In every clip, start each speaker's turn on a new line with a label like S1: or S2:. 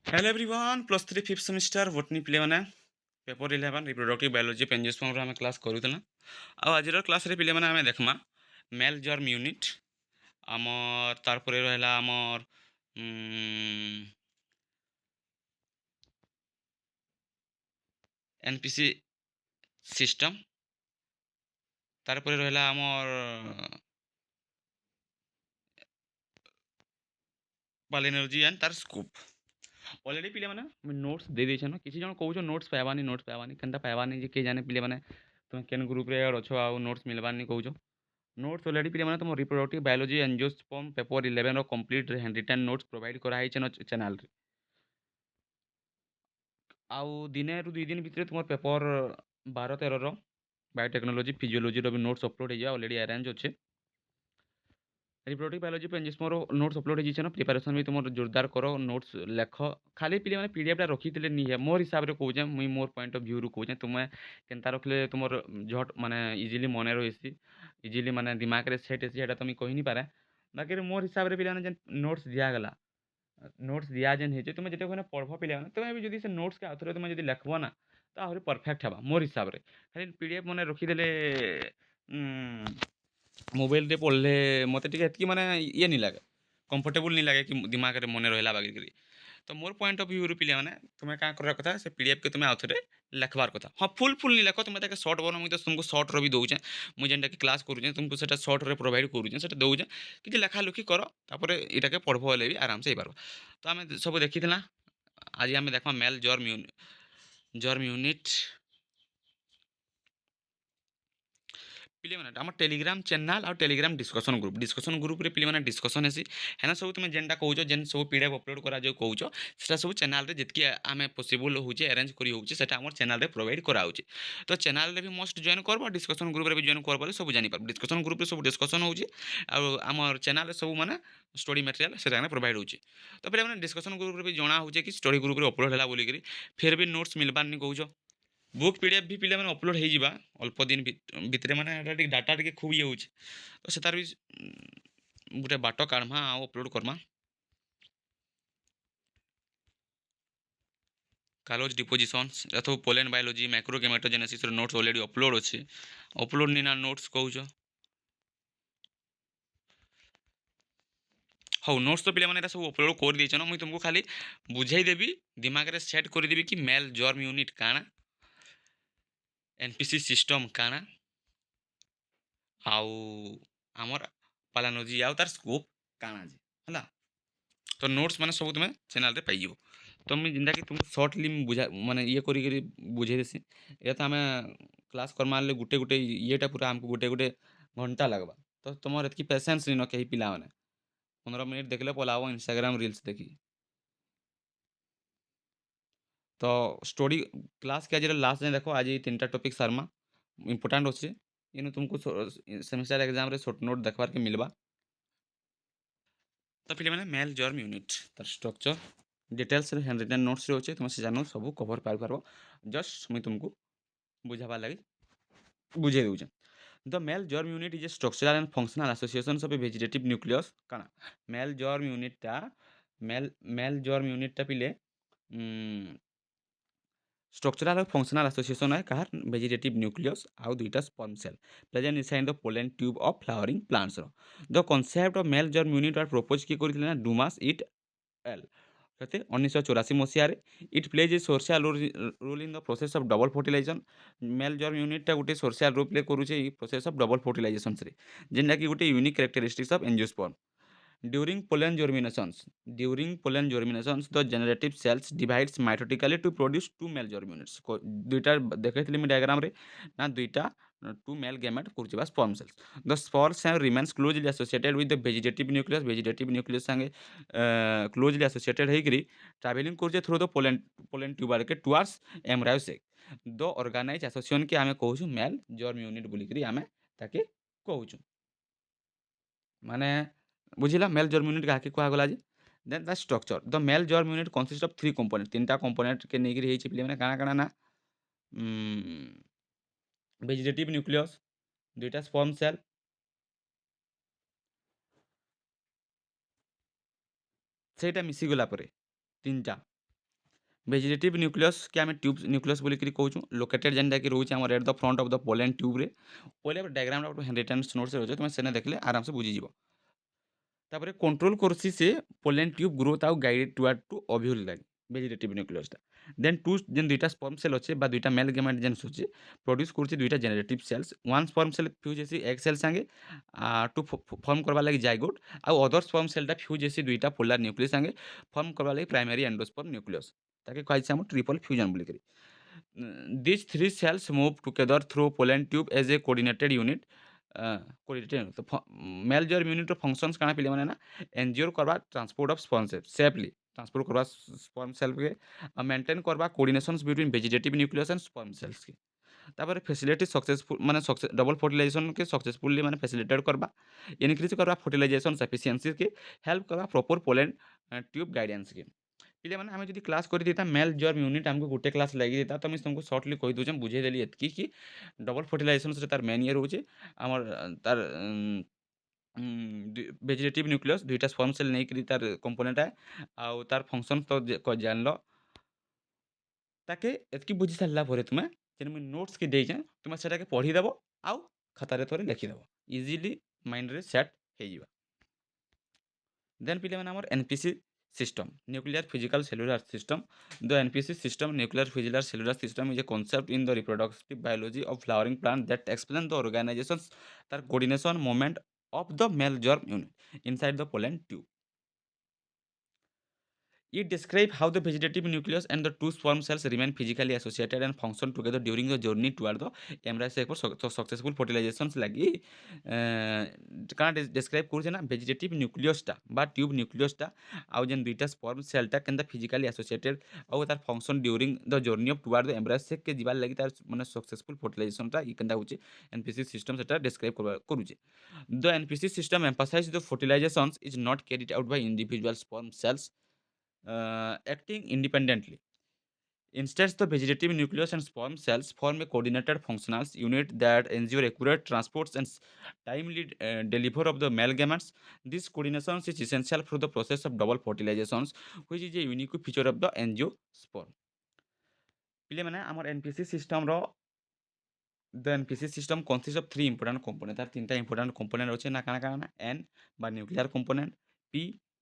S1: Hello everyone plus three fifth semester botany पिलेमाने paper 11 reproductive biology angiosperm आम class करूला आज class रे पिलेमाने आम देखमा मेल जर्म यूनिट आमर तारपरे रहला आमर एनपीसी सिस्टम तारपरे रहला आमर बायोलॉजी एंड तार स्कोप ऑलरेडी पिले माने नोट्स दे देछन किसी जन कहूछ नोट्स पाइबानी केनता पाइबानी जे के जाने पिले माने तुम केन ग्रुप रे अछो आ नोट्स मिलबानी कहूछ नोट्स ऑलरेडी पिले माने तुम रिप्रोडक्टिव बायोलॉजी एंजियोस्पर्म पेपर 11 रो complete handwritten notes provide करा है चैनल रे आउ दिने रु 2 दिन भितर तुम पेपर 12-13 रो बायोटेक्नोलॉजी फिजियोलॉजी रो भी नोट्स अपलोड हो जाए ऑलरेडी अरेंज अच्छे रिप्रोडक्टिव बायोलॉजी पे जिस मोर नोट्स अपलोड हो प्रिपरेशन भी तुम जोरदार करो नोट्स लेख खाली पिले मैंने पीडीएफ रखी नहीं है मोर हिसाब से कहे मुई मोर पॉइंट ऑफ व्यू रु कहे तुम्हें केनता रखले तुम झट माने इजिली मन रही इजिली माने दिमाग रे सेट है तो मुझे कही नहीं पारे बाकी मोर हिसाब से पे नोट्स दिगला नोट्स दिया जेन है तुम जिते पढ़ पे तुम्हें भी जब से नोट्स के आउे तुम जब लेखब ना तो आहरी परफेक्ट है मोर हिसाब से खाली पीडीएफ मैंने रखीदे मोबाइल रे पढ़ले मते टिके एतकी माने ये नहीं लगे कंफर्टेबल नहीं लगे कि दिमाग रे मन रहला बाकी तो मोर पॉइंट ऑफ व्यू रू पिले माने तुम्हें क्या कर कथा से पीडीएफ के तुम्हें आउथरे लेखबार कथा हाँ फुल नहीं लेख तुम्हें शॉर्ट बनो मुझे तुमको शॉर्ट रो भी दौचे मुझे जेनटा कि क्लास करूँ तुमको से शॉर्ट रे प्रोवाइड करूँ से दौचे कि लेखा लुखी कर तापर इटा के पढ़ब भी आराम से हो तो आम सब देखी आज आम देखा मेल जर्म यूनिट पिले माने आम टेलीग्राम चैनल और टेलीग्राम डिस्कशन ग्रुप रे पिले माने डिस्कशन हेसी है सब तुम जेनटा कहूछ जेन सब पीडीएफ अपलोड करा जो कहूछ सेटा सब चैनल रे जितकी आम पॉसिबल होचे अरेंज करी होचे सेटा हमर चैनल रे प्रोवाइड करा होचे तो चैनल रे भी मस्ट जॉइन करबो डिस्कशन ग्रुप रे भी जॉइन करबो सब जानि पार डिस्कशन ग्रुप रे सब डिस्कशन होचे और हमर चैनल रे सब माने स्टडी मटेरियल सेटा प्रोवाइड होचे तो पिले माने डिस्कशन ग्रुप रे भी जणा होचे कि स्टडी ग्रुप रे अपलोड होला बोली करी फिर भी नोट्स मिलबार नहीं कहूछ बुक पीडीएफ भी पिले माने अपलोड हो जावा अल्प दिन भितर माने डाटा टे खूब ये होचे तो से तार भी गोटे बाट काढ़मा आ अपलोड करमा कालोज डिपोजिशंस अथवा pollen biology microgametogenesis notes already upload अच्छे अपलोड नहीं ना नोट्स कहूछ हाँ नोट्स तो पे सब अपलोड कर देचन मुझे तुमको खाली बुझेदेवी दिमाग रे सेट करदेवी कि मेल जर्म यूनिट काଣା एनपीसी सिस्टम काଣା आउ आमर पालानोजी आउ तार स्कोप काଣା जे हला तो नोट्स मैंने सब तुम्हें चैनल रे पाइयो तो मुझे जिंदा कि तुमको सर्टली बुझा माने ये करी बुझे देसी या तो आम क्लास करमा गुटे गुटे येटा पूरा आमको गुटे गुटे घंटा लगवा तो तुम एतकी पेसेंस नहीं न कहीं पिला मैंने 15 मिनट देखले पलाव इंस्टाग्राम रील्स देखी तो स्टोरी क्लास के आज लास्ट दिन देखो आज 3टा टॉपिक सारमा इंपोर्टेंट अच्छे इन तुमको सेमेस्टर एग्जाम रे शॉर्ट नोट देखबार के मिलवा तो फिर मैंने मेल जर्म यूनिट तार structure details handwritten notes अच्छे तुम से जानू सब कवर पार जस्ट मुझे तुमको बुझाबार लगे बुझे दूचे the male germ unit is a structural and functional association of a vegetative nucleus काना मेल जर्म यूनिटा मेल जर्म यूनिटा पिले स्ट्रक्चरल और फंक्शनल एसोसिएशन है कहार वेजिटेटिव न्यूक्लियस आउ दुईटा sperm cell present inside the pollen tube of flowering plants the concept of male germ unit are propose किए करथिले ना डुमास इट एल कहते 1984 मसीह it plays a crucial role in the process of double fertilization male germ यूनिटा गोटे crucial role play करुचे process of double fertilization रे जेनटा कि गोटे unique characteristics of angiosperm during pollen germinations the generative cells divides mitotically to produce two male germ units दुईटा देखैथिले मैं diagram रे ना दुईटा two male gamete kurchiba sperm cells the spore cell remains closely associated with the vegetative nucleus संगे closely associated हेकरी traveling kurche through the pollen tuber के towards embryo sac the organized association के आमे कहूछु male germ unit बोली करी आमे ताके कहूछु माने बुझिला mail germ unit काके कुहागला जे then the structure the male germ unit consist of three component तीनटा कंपोनेंट के नेगिरी हेछि पिले माने काना काना ना वेजिटेटिव न्यूक्लियस दुईटा स्पर्म सेल सेटा मिसी गला परे तीनटा ଭେଜିଟେଟିଭ୍ ନ୍ୟୁକ୍ଲିୟସ୍କେ ଆମେ ଟ୍ୟୁବ୍ ନ୍ୟୁକ୍ଲିୟସ୍ ବୋଲିକିରି କହୁଛୁଁ। ଲୋକେଟେଡ୍ ଯେନ୍ଟାକି ରହୁଛେ ଆମର at the front of the pollen ଟ୍ୟୁବ୍ରେ। ପହିଲା ଡାଇଗ୍ରାମଟା ଗୋଟେ ହେନରିଟାନ୍ସ ନୋଟ୍ସରେ ଅଛେ, ତୁମେ ସେନେ ଦେଖିଲେ ଆରାମସେ ବୁଝିଯିବ। ତାପରେ କଣ୍ଟ୍ରୋଲ କରୁଛି ସେ ପୋଲେନ୍ ଟ୍ୟୁବ୍ ଗ୍ରୋଥ୍ ଆଉ ଗାଇଡେଡ୍ ଟୁୱାର୍ଡ ଟୁ ଓଭ୍ୟୁଲ୍ ଲାଗି ଭେଜିଟେଟିଭ୍ ନ୍ୟୁକ୍ଲିୟସ୍ଟା। ଦେନ୍ ଟୁ ଯେନ୍ ଦୁଇଟା ସ୍ପର୍ମ ସେଲ୍ ଅଛେ ବା ଦୁଇଟା ମେଲ୍ ଗେମେଟ୍ ଯେନ୍ ଅଛେ ପ୍ରଡ୍ୟୁସ୍ କରୁଛେ ଦୁଇଟା generative cells. One sperm cell fuse ହେସି ଏଗ୍ ସେଲ୍ ସାଙ୍ଗେ ଟୁ ଫର୍ମ କରବାର୍ ଲାଗି ଜାଇଗୋଟ୍, ଆଉ ଅଦର୍ ସ୍ପର୍ମ ସେଲ୍ଟା ଫ୍ୟୁଜ୍ ହେସି ଦୁଇଟା ପୋଲାର୍ ନ୍ୟୁକ୍ଲିୟସ୍ ସାଙ୍ଗେ ଫର୍ମ କରବାର୍ ଲାଗି ପ୍ରାଇମେରୀ ଏଣ୍ଡୋସ୍ପର୍ମ ନ୍ୟୁକ୍ଲିୟସ୍। ତାକେ କୁହାଯାଇଛେ ଆମର ଟ୍ରିପଲ୍ ଫ୍ୟୁଜନ୍ ବୋଲିକିରି। These three cells move together through pollen tube as a coordinated unit. Coordinated unit. तो मेल जर यूनिट फंक्शंस काना पिले माने ना एंजियोर करवा transport of sperm cell safely transport करवा स्पर्म सेल के मेंटेन करवा coordinations between vegetative nucleus and sperm cells के। तापर फैसिलिटी सक्सेसफुल माने सक्सेस डबल फर्टिलाइजेशन के सक्सेसफुली माने फैसिलिटेट करवा इनक्रीज करवा फर्टिलाइजेशन एफिशिएंसी के हेल्प करवा प्रॉपर पोलन ट्यूब गाइडेंस के। ପିଲାମାନେ ଆମେ ଯଦି କ୍ଲାସ୍ କରିଦେଇତା ମେଲ୍ ଜର୍ମ ୟୁନିଟ୍ ଆମକୁ ଗୋଟେ କ୍ଲାସ୍ ଲାଗିଯାଇତା, ତ ମୁଇଁ ତମକୁ ସର୍ଟଲି କହିଦେଉଛେ ବୁଝେଇଦେଲି ଏତ୍କି କି ଡବଲ୍ ଫର୍ଟିଲାଇଜେସନ୍ସରେ ତାର ମେନ୍ ଇଏ ରହୁଛେ ଆମର ତାର ଭେଜିଟେଟିଭ୍ ନ୍ୟୁକ୍ଲିୟସ୍ ଦୁଇଟା ସ୍ପର୍ମ ସେଲ୍ ନେଇକିରି ତାର କମ୍ପୋନେଣ୍ଟ ଆଉ ତାର ଫଙ୍କସନ୍ ତ ଜାଣିଲ। ତାକେ ଏତ୍କି ବୁଝି ସାରିଲା ପରେ ତୁମେ ଯେନ୍ ମୁଇଁ ନୋଟ୍ସ କି ଦେଇଛେଁ ତୁମେ ସେଟାକେ ପଢ଼ିଦେବ ଆଉ ଖାତାରେ ଥରେ ଲେଖିଦେବ, ଇଜିଲି ମାଇଣ୍ଡରେ ସେଟ୍ ହେଇଯିବା। Then ପିଲାମାନେ ଆମର NPC system, nuclear physical cellular system. The NPC system, nuclear physical cellular system, is a concept in the reproductive biology of flowering plant that explains the organizations, their coordination, movement of the male germ unit inside the pollen tube. It describes how the vegetative nucleus and the two sperm cells remain physically associated and function together during the journey toward the embryo sac for successful fertilizations lagi କାଣା describe କରୁଛେ ନା vegetative nucleus ଟା ବା tube nucleus ଟା ଆଉ ଯେନ୍ ଦୁଇଟା sperm cell ଟା କେନ୍ତା physically associated ଆଉ ତାର function during the journey of toward the embryo sac के ଯିବାର୍ ଲାଗି ତାର ମାନେ successful fertilization ଟା କେନ୍ତା ହଉଛି NPC system ସେଟା describe କରୁଛେ। The NPC system emphasizes the fertilizations is not carried out by individual sperm cells acting independently. Instead, the vegetative nucleus and sperm cells form a coordinated functional unit that ensure accurate transports and timely delivery of the male gametes. This coordination is essential for the process of double fertilizations, which is a unique feature of the angiosperm. ପିଲେ ମାନେ ଆମର NPC system ର the NPC system consists of three important components. ତାର ତିନିଟା important component ଅଛି ନା କାଣା କାଣା ନା N ବା nuclear component, P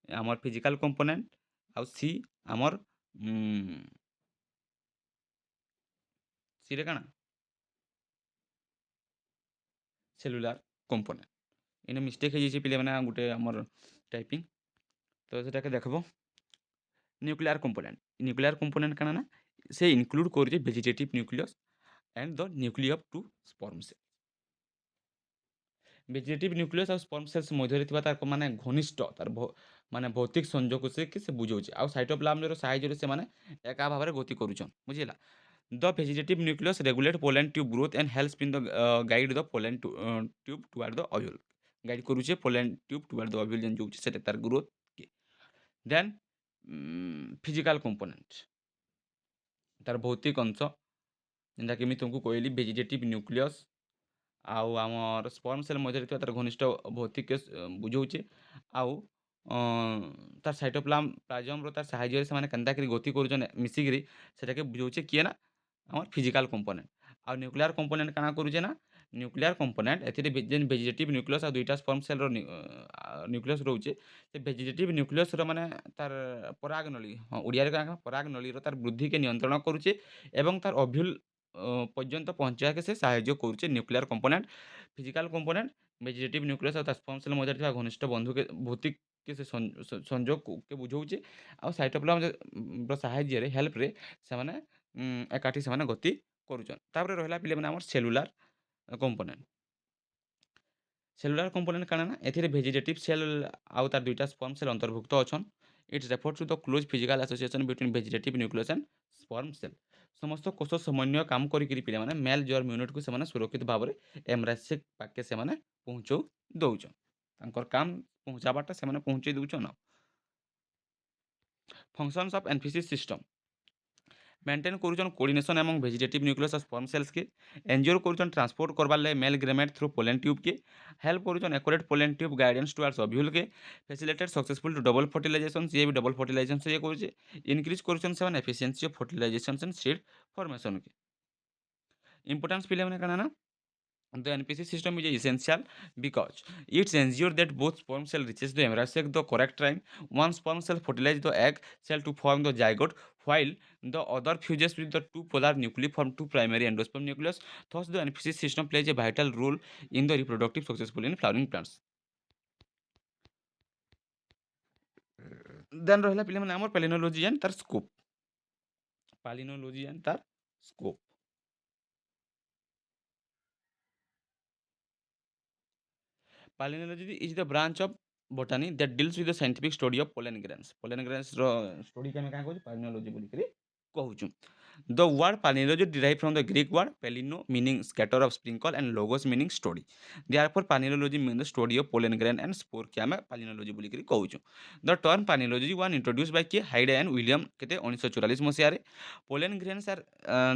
S1: ଆମର physical component ଆଉ ସି ଆମର ସିରେ କାଣା ସେଲୁଲାର କମ୍ପୋନେଣ୍ଟ। ଇନେ ମିଷ୍ଟେକ୍ ହେଇଯାଇଛି ପିଲାମାନେ ଗୋଟେ ଆମର ଟାଇପିଂ, ତ ସେଟାକେ ଦେଖବ। ନ୍ୟୁକ୍ଲିୟାର କମ୍ପୋନେଣ୍ଟ କାଣା ନା ସେ ଇନକ୍ଲୁଡ୍ କରୁଛେ vegetative nucleus and the nuclei of two sperm cell. Vegetative nucleus ଆଉ ସ୍ପର୍ମ ସେଲ୍ସ ମଧ୍ୟରେ ଥିବା ତାର ମାନେ ଘନିଷ୍ଠ ତାର ମାନେ ଭୌତିକ ସଂଯୋଗକୁ ସେ ବୁଝଉଛି, ଆଉ ସାଇଟୋପ୍ଲାଜମର ସାହାଯ୍ୟରେ ସେମାନେ ଏକା ଭାବରେ ଗତି କରୁଛନ୍, ବୁଝିଲା। The vegetative nucleus regulate pollen tube growth and helps in the guide the pollen tube toward the ovule. Guide କରୁଛେ pollen tube toward the ovule ଯେନ୍ ଯାଉଛେ ସେଟା ତାର growth के। Then physical component ତାର ଭୌତିକ ଅଂଶ ଯେନ୍ଟାକି ମୁଇଁ ତୁମକୁ କହିଲି ଭେଜିଟେଟିଭ୍ ନ୍ୟୁକ୍ଲିୟସ୍ ଆଉ ଆମର ସ୍ପର୍ମ ସେଲ୍ ମଧ୍ୟରେ ଥିବା ତାର ଘନିଷ୍ଠ ଭୌତିକ ବୁଝଉଛେ, ଆଉ ତାର ସାଇଟୋପ୍ଲାଜମର ତାର ସାହାଯ୍ୟରେ ସେମାନେ କେନ୍ତାକରି ଗତି କରୁଛନ୍ ମିଶିକିରି ସେଟାକେ ବୁଝଉଛେ କିଏ ନା আমার ফিজিকাল কম্পোনেন্ট। ଆଉ ନ୍ୟୁକ୍ଲିୟାର କମ୍ପୋନେଣ୍ଟ କାଣା କରୁଛେ ନା ନ୍ୟୁକ୍ଲିୟାର କମ୍ପୋନେଣ୍ଟ ଏଥିରେ ଯେନ୍ ଭେଜିଟେଟିଭ୍ ନ୍ୟୁକ୍ଲିୟସ୍ ଆଉ ଦୁଇଟା ସ୍ପର୍ମ ସେଲ୍ର ନ୍ୟୁକ୍ଲିୟସ୍ ରହୁଛେ, ସେ ଭେଜିଟେଟିଭ୍ ନ୍ୟୁକ୍ଲିୟସ୍ର ମାନେ ତାର ପରାଗ ନଳୀ, ହଁ ଓଡ଼ିଆରେ କାଣା ପରାଗ ନଳୀର ତାର ବୃଦ୍ଧିକେ ନିୟନ୍ତ୍ରଣ କରୁଛେ ଏବଂ ତାର ଓଭ୍ୟୁଲ୍ ପର୍ଯ୍ୟନ୍ତ ପହଞ୍ଚାକେ ସେ ସାହାଯ୍ୟ କରୁଛେ nuclear component. Physical component vegetative nucleus ଆଉ ତା ସ୍ପର୍ମ ସେଲ୍ ମଧ୍ୟରେ ଥିବା ଘନିଷ୍ଠ ବନ୍ଧୁକେ ଭୌତିକ ସେ ସଂଯୋଗକେ ବୁଝଉଛେ, ଆଉ ସାଇଟୋପ୍ଲାଜମର ସାହାଯ୍ୟରେ ହେଲ୍ପରେ ସେମାନେ ଏକାଠି ସେମାନେ ଗତି କରୁଛନ୍। ତାପରେ ରହିଲା ପିଲାମାନେ ଆମର ସେଲୁଲାର କମ୍ପୋନେଣ୍ଟ। ସେଲୁଲାର କମ୍ପୋନେଣ୍ଟ କାଣା ନା ଏଥିରେ ଭେଜିଟେଟିଭ୍ ସେଲ୍ ଆଉ ତାର ଦୁଇଟା ସ୍ପର୍ମ ସେଲ୍ ଅନ୍ତର୍ଭୁକ୍ତ ଅଛନ୍। It's refer to the close physical association between vegetative nucleus and sperm cell. ସମସ୍ତ କୋଷ ସମନ୍ୱୟ କାମ କରିକିରି ପିଲାମାନେ ମେଲ୍ ଜର୍ମ ୟୁନିଟ୍କୁ ସେମାନେ ସୁରକ୍ଷିତ ଭାବରେ ଏମ୍ବ୍ରାୟୋସିକ୍ ପାକେ ସେମାନେ ପହଞ୍ଚଉ ଦଉଛନ୍, ତାଙ୍କର କାମ ପହଞ୍ଚାବାରଟା ସେମାନେ ପହଞ୍ଚେଇ ଦଉଛନ୍। ଆଉ functions of NPC system. Maintain करूछन coordination among vegetative nucleus of sperm cells के, एंज्योर करूछन ट्रांसपोर्ट करबार लागे male gamete through pollen tube के, हेल्प करूछन accurate pollen tube guidance towards ovule के, facilitate successful to double fertilization ये भी डबल फर्टिलाइजेशन से ये करूछे, इंक्रीज करूछन सेवन efficiency of fertilization and seed formation के। इंपोर्टेंस पिले माने काना ना the NPC system is essential because it ensures that both sperm cell reaches the embryo sac the correct time. One sperm cell fertilizes the egg cell to form the zygote, while the other fuses with the two polar nuclei form two primary endosperm nucleus. Thus, the NPC system plays a vital role in the reproductive successful in flowering plants. Then ରହିଲା ପିଲାମାନେ ଆମର palynology and ତାର scope. Palynology and ତାର scope. Palynology is the branch of botany that deals with the scientific study of pollen grains. Pollen grains ର study के ଆମେ କାଁ କହୁଛୁ palynology ବୋଲିକିରି କହୁଛୁ। The word palynology derived from the Greek word palyno meaning scatter of sprinkle and logos meaning study. Therefore palynology means the study of pollen grain and spore के ଆମେ palynology ବୋଲିକିରି କହୁଛୁ। The term palynology was introduced by କିଏ ହାଇଡେ and William କେତେ 1944 ମସିହାରେ। Pollen grains are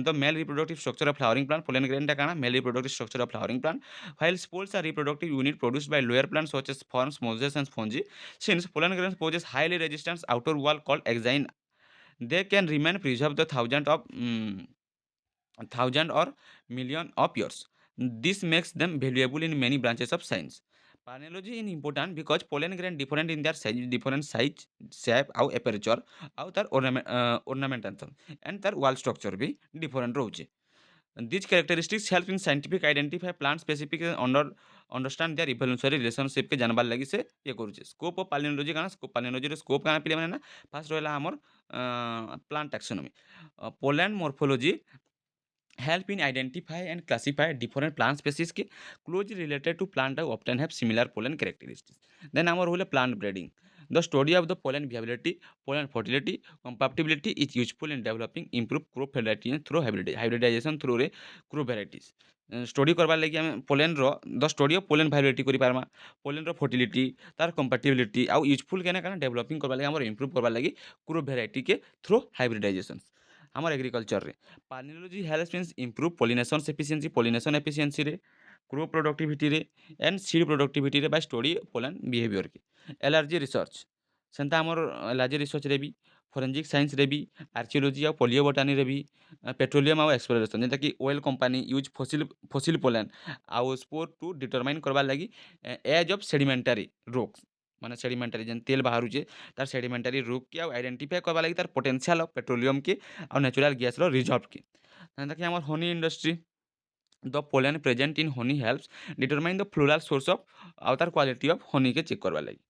S1: the male reproductive structure of flowering plant. Pollen grain ଟା କାଣା male reproductive structure of flowering plant, while spores are reproductive unit produced by lower plants such as ferns, mosses, and fungi. Since pollen grains possess highly resistant outer wall called exine, they can remain preserved the thousand or million of years. This makes them valuable in many branches of science. Palynology is important because pollen grain different in their size, shape, ଆଉ aperture, ଆଉ ତାର ornamentation and ତାର wall structure ବି different ରହୁଛି। These characteristics help in scientific identify plant specific and understand their evolutionary relationship के जानबार लगी से ये करूचे। स्कोप ऑफ पालिनोलॉजी काना स्कोप पालिनोलॉजी रे स्कोप काना पिले माने ना फास्ट रहला हमर plant taxonomy. Poland morphology help in identify and classify different plant species के closely related to plant that often have similar pollen characteristics. Then our role plant breeding. The study of the pollen viability, pollen fertility, compatibility is useful in developing improved crop variety through hybridization through crop varieties. Study करबार लगी आम pollen the study of pollen viability करि पारमा, pollen रो fertility तार compatibility आउ useful केना काना डेवलपिंग करबार लगी हमर इंप्रूव करबार लगी क्रोप वैरायटी के थ्रू हाइब्रिडाइजेशन हमर एग्रीकल्चर रे। Palynology helps means improve pollination efficiency रे, crop productivity रे and seed productivity रे by study pollen behavior के। एलर्जी रिसर्च सेंता हमर एलर्जी रिसर्च रे भी, फोरेंजिक साइंस रे भी, आर्कियोलॉजी और पॉलियोबोटानी रे भी, पेट्रोलियम और एक्सप्लोरेशन जेंता कि oil company use fossil pollen आउ स्पोर टू डिटरमाइन करबार लगी एज ऑफ सेडिमेंटरी रोक्स माने सेडिमेंटरी जेन तेल बाहरुचे तार सेडिमेंटरी रोक के आउ आइडेंटिफाई करबार लगी तार पोटेंशियल ऑफ पेट्रोलियम के और नेचुरल गैस रो रिजर्व के। जेंता कि हमर Honey industry the pollen present in Honey helps determine the floral source of आउ तार क्वालिटी ऑफ हनी के चेक करबार लगी।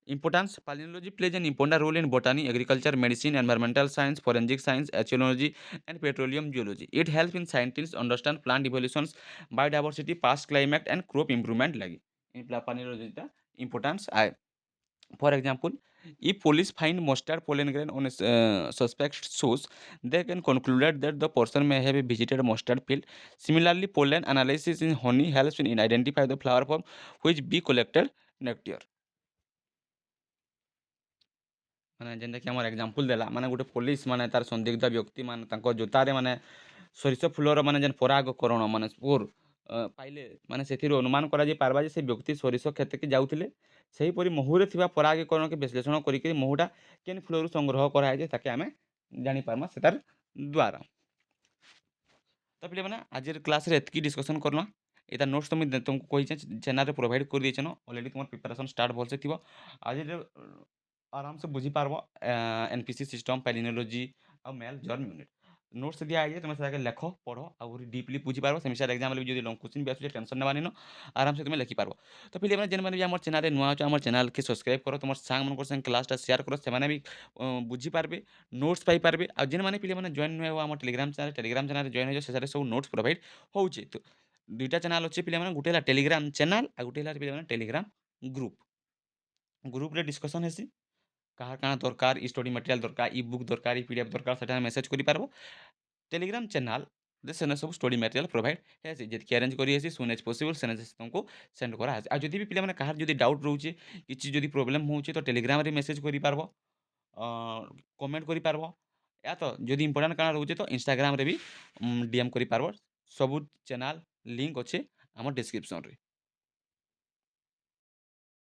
S1: Importance palynology plays an important role in botany, agriculture, medicine, environmental science, forensic science, archaeology, and petroleum geology. It helps in scientists understand plant evolutions, biodiversity, past climate, and crop improvement. Lagi in palynology, the importance I. For example, if police find mustard pollen grain on a suspect source, they can conclude that the person may have visited a mustard field. Similarly, pollen analysis in honey helps in identify the flower from which bee collected nectar. ମାନେ ଯେନ୍ଟାକି ଆମର example ଦେଲା ମାନେ ଗୋଟେ police ମାନେ ତାର ସନ୍ଦିଗ୍ଧ ବ୍ୟକ୍ତି ମାନେ ତାଙ୍କ ଜୋତାରେ ମାନେ ସୋରିଷ ଫୁଲର ମାନେ ଯେନ୍ ପରାଗକରଣ ମାନେ ସ୍ପୋର୍ ପାଇଲେ ମାନେ ସେଥିରୁ ଅନୁମାନ କରାଯାଇ ପାରବା ଯେ ସେ ବ୍ୟକ୍ତି ସୋରିଷ କ୍ଷେତକେ ଯାଉଥିଲେ। ସେହିପରି ମହୁରେ ଥିବା ପରାଗୀକରଣକେ ବିଶ୍ଳେଷଣ କରିକିରି ମହୁଟା କେନ୍ ଫୁଲରୁ ସଂଗ୍ରହ କରାହେଇଛେ ତାକେ ଆମେ ଜାଣିପାରମା ସେତାର ଦ୍ୱାରା। ତ ପିଲାମାନେ ଆଜିର କ୍ଲାସ୍ରେ ଏତିକି ଡିସ୍କସନ୍ କରମା। ଏଇଟା ନୋଟ୍ସ ତୁମକୁ କହିଛେ ଚ୍ୟାନେଲ୍ରେ ପ୍ରୋଭାଇଡ଼ କରିଦେଇଛେନ ଅଲରେଡ଼ି ତୁମର ପ୍ରିପାରେସନ୍ ଷ୍ଟାର୍ଟ ଭଲସେ ଥିବ। ଆଜିର ଆରାମସେ ବୁଝିପାରବ ଏନପିସି ସିଷ୍ଟମ୍ ପାଲିନୋଲୋଜି ଆଉ ମେଲ୍ ଜର୍ମ ୟୁନିଟ୍ ନୋଟ୍ସ ଦିଆହେଇଛେ ତୁମେ ସେଟାକେ ଲେଖ ପଢ଼ ଆହୁରି ଡିପ୍ଲି ବୁଝିପାରବ। ସେମିଷ୍ଟାର ଏକ୍ଜାମ୍ରେ ବି ଯଦି ଲଙ୍ଗ କୋଶ୍ଚିନ୍ ବି ଆସୁଛେ ଟେନସନ୍ ନେବାନିନ ଆରାମସେ ତୁମେ ଲେଖିପାରବ। ତ ପିଲାମାନେ ଯେନ୍ମାନେ ବି ଆମର ଚ୍ୟାନେଲ୍ରେ ନୂଆ ଅଛ ଆମର ଚ୍ୟାନେଲ୍କେ ସବସ୍କ୍ରାଇବ୍ କର, ତୁମର ସାଙ୍ଗମାନଙ୍କର ସାଙ୍ଗେ କ୍ଲାସ୍ଟା ସେୟାର କର, ସେମାନେ ବି ବୁଝିପାରବେ ନୋଟ୍ସ ପାଇପାରବେ। ଆଉ ଯେନ୍ମାନେ ପିଲାମାନେ ଜଏନ୍ ନୁହେଁ ଆମ ଟେଲିଗ୍ରାମ ଚ୍ୟାନେଲ୍ରେ ଜଏନ୍ ହେଇଛ ସେଠାରେ ସବୁ ନୋଟ୍ସ ପ୍ରୋଭାଇଡ଼ ହେଉଛି। ତ ଦୁଇଟା ଚ୍ୟାନେଲ୍ ଅଛି ପିଲାମାନେ, ଗୋଟେ ହେଲା ଟେଲିଗ୍ରାମ ଚ୍ୟାନେଲ୍ ଆଉ ଗୋଟେ ହେଲା ପିଲାମାନେ ଟେଲିଗ୍ରାମ ଗ୍ରୁପ୍ରେ ଡିସ୍କସନ୍ ହେସି କାହାର କାଣା ଦରକାର ଇ ଷ୍ଟଡି ମେଟେରିଆଲ୍ ଦରକାର ଇ ବୁକ୍ ଦରକାର ଇ ପିଡିଏଫ୍ ଦରକାର ସେଟା ମେସେଜ୍ କରିପାରବ। ଟେଲିଗ୍ରାମ ଚ୍ୟାନେଲ୍ ସେନେ ସବୁ ଷ୍ଟଡି ମେଟେରିଆଲ୍ ପ୍ରୋଭାଇଡ଼ ହେସି ଯେତିକି ଆରେଞ୍ଜ କରି ହେସି ସୁନ୍ ଏଜ୍ ପସିବଲ୍ ସେନେ ତୁମକୁ ସେଣ୍ଡ କରାହେସି। ଆଉ ଯଦି ବି ପିଲାମାନେ କାହାର ଯଦି ଡାଉଟ୍ ରହୁଛି କିଛି ଯଦି ପ୍ରୋବ୍ଲେମ୍ ହେଉଛି ତ ଟେଲିଗ୍ରାମରେ ମେସେଜ୍ କରିପାରବ, କମେଣ୍ଟ କରିପାରବ या तो जदि इम्पोर्टान्ट काଣା ରହୁଛେ ତ ଇନଷ୍ଟାଗ୍ରାମରେ ବି ଡିଏମ୍ କରିପାରବ। ସବୁ ଚ୍ୟାନେଲ୍ ଲିଙ୍କ୍ ଅଛେ ଆମ ଡେସ୍କ୍ରିପ୍ସନ୍‌ରେ।